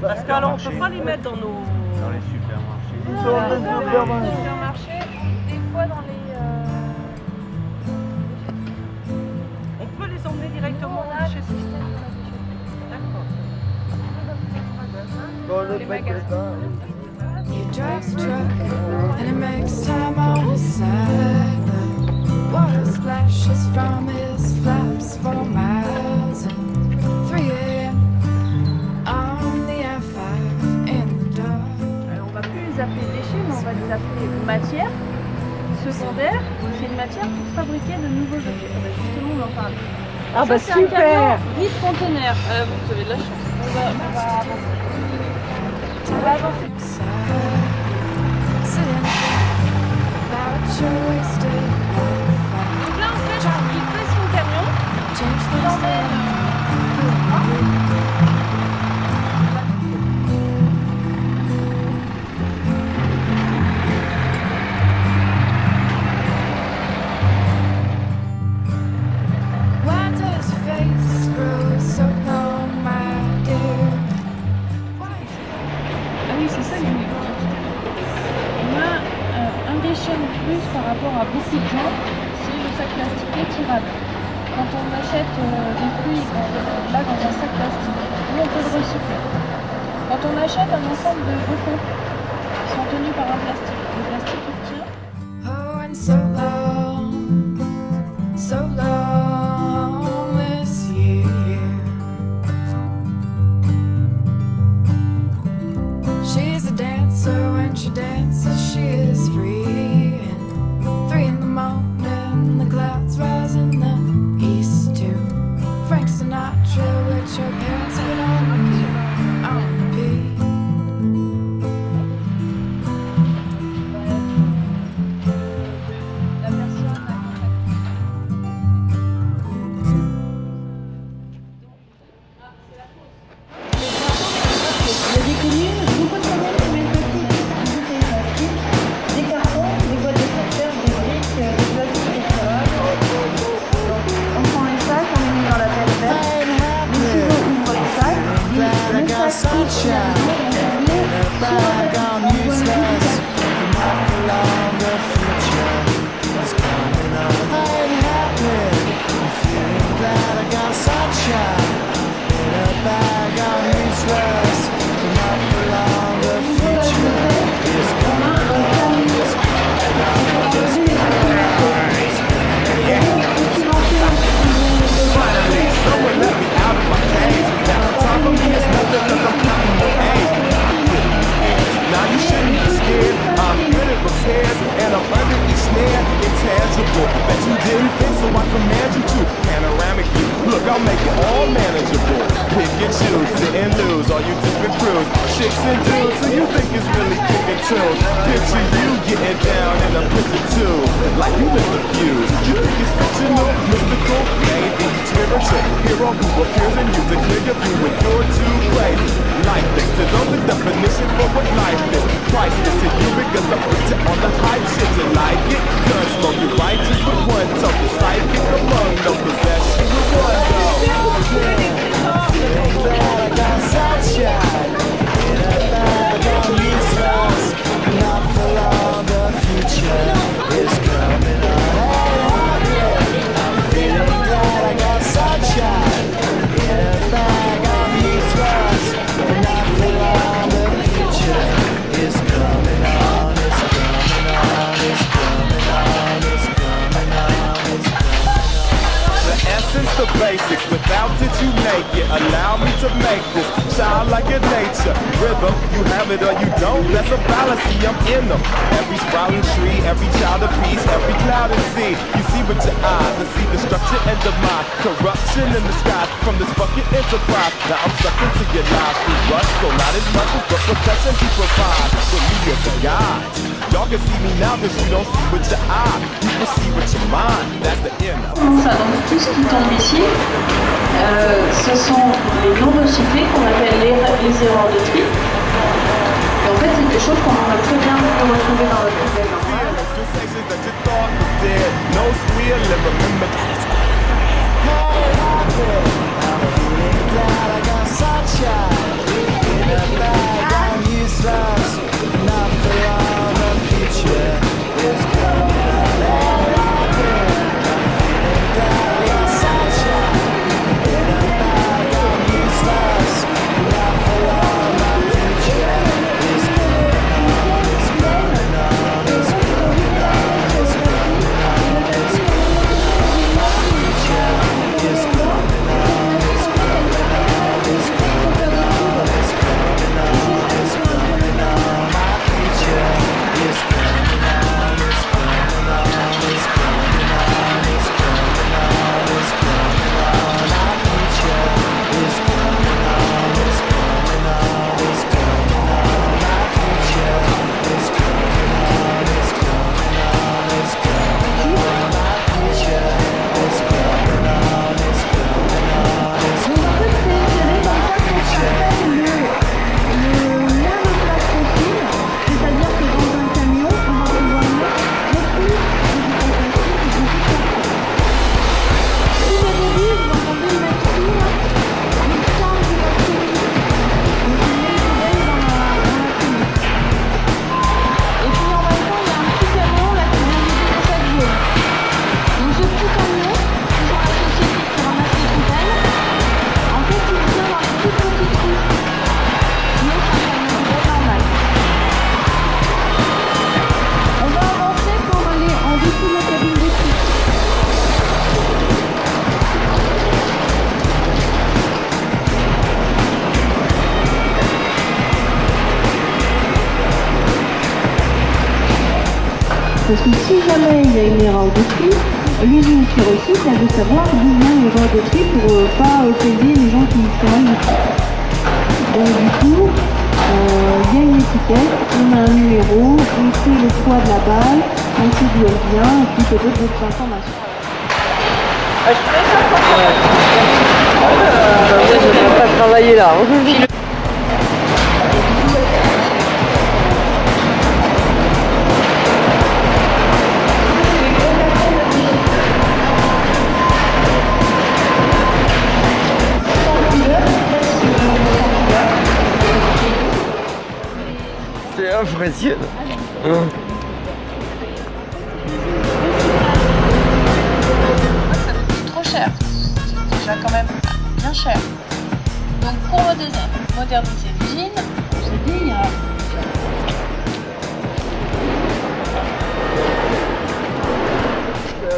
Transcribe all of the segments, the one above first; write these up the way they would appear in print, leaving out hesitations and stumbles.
Parce qu'alors on ne peut pas les mettre dans nos... Dans les supermarchés. Dans les supermarchés, des fois dans les... On peut les emmener directement chez eux. D'accord. Dans les magasins. He drives a truck and it makes time on his side. The water splashes from his flaps for miles. And 3 a.m. on the I-5 in the dark. Alors, on va plus les appeler déchets, mais on va les appeler matières secondaires. C'est une matière pour fabriquer de nouveaux objets. On va justement en parler. Ah bah ça, c'est super. un camion vide-conteneur. Vous avez de la chance. On va avancer. On va avancer. Donc là, en fait, il fait son camion, il emmène Why does your face grow so long, my dear? Ah oui, c'est ça que je voulais dire. On a un déchet en plus par rapport à beaucoup de gens, c'est le sac plastique étirable. Quand on achète des fruits là dans un sac plastique, nous on peut le recycler. Quand on achète un ensemble de bocaux qui sont tenus par un plastique, le plastique il tient. Oh, and so long this year. She's a dancer when she dances, she is free. And 3 in the morning, the clouds rise in the east to Frank Sinatra, which your parents put on repeat. La personne a il y a des communes, beaucoup de communes qui mettent aussi des bouteilles plastiques, des cartons, des boîtes de conserve, des briques, des plastiques étirables. Donc on prend les sacs, on les met dans la belle verte. Les chevaux ouvrent les sacs, le sac touche la chicks and dudes who you think is really kicking tunes. Picture you getting down in a picture too, like you lit the fuse. You think it's fictional, mystical, maybe spiritual hero who appears in you to clear your view with your 2 plays. Lifeless to know the definition for what life is. Priceless to you because I put you on the hype shit. You like it? Gun smoke, you righteous with one toke. The psychic among no possession with one go. Feeling glad I got sunshine. Not for long, the future is coming on. I'm feeling glad I got sunshine in a bag on these roads. Not for long, the future is coming on. It's coming on. It's coming on. It's coming on. It's coming on. The essence, the basics. Without it, you make it. Allow me to make this child like a nature rhythm. You have it or you don't. That's a fallacy. I'm in them. Every sprouting tree, every child of peace, every cloud and sea. You see with your eyes and see destruction and demise, corruption in the skies from this fucking enterprise. Now I'm sucked into your lives through rust, so not as much as the protection you provide. With me as a guide, y'all can see me now because you don't see with your eye. You can see with your mind. That's the inner. Ça, donc tout ce qui tombe ici, ce sont les non recyclés qu'on appelle les erreurs de tri. Et en fait, c'est des choses qu'on va très bien retrouver dans notre poubelle normale. feeling glad I got sunshine in a bag. I'm useless, not for long. The future is coming on and I'm feeling glad I got sunshine in a bag. I'm useless, not for long. The future is coming on. It's coming on. It's coming on. It's coming on. It's coming on. My future is coming on. It's coming on. It's coming on. It's coming on. It's coming on. My future is coming on. It's coming on. It's coming on. It's coming on. It's coming on. My future is coming on. It's coming on. It's coming on. My future is coming on. It's coming on. It's coming on. My future is coming on. It's coming on. It's Donc en fait, c'est inséré dans ça qu'on s'appelle le monoplace fossile, c'est-à-dire que dans un camion, on va pouvoir mettre beaucoup de si au début, vous entendez le mettre tout là, il charge de votre téléphone. Donc il met une poubelle dans la cuisine. Et puis en même temps, il y a un petit camion là qui vient de vider cette zone. Donc ce petit camion, c'est sur la société qui ramasse les poubelles. En fait, il vient dans une toute petite rue. Sinon, c'est un camion poubelle normal. On va avancer pour aller en dessous de la cabine de ski. Parce que si jamais il y a une erreur de tri, l'usine qui recycle, elle veut savoir d'où vient l'erreur de tri pour pas payer les gens qui font mal le tri. Donc du coup, il y a une étiquette, on a un numéro, on sait le poids de la balle, on sait d'où elle vient, et puis peut-être d'autres informations. Je ne peux pas travailler là. C'est impressionnant. Ça nous coûte trop cher. C'est déjà quand même bien cher. Donc pour moderniser l'usine, on s'est dit il y a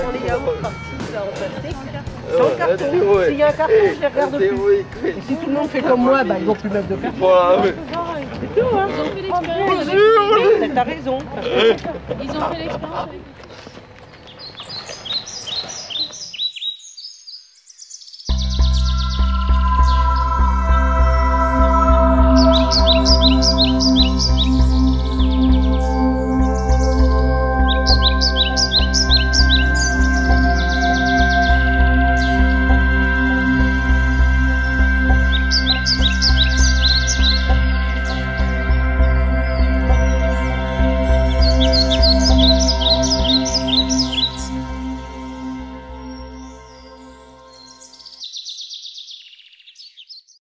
Pour les yaourts partis là en plastique, sans carton. S'il y a un carton, je les regarde plus. Et si tout le monde fait comme moi, bah, ils vont plus mettre de carton. Voilà, mais... C'est tout, hein. T'as raison. Ils ont fait l'expérience avec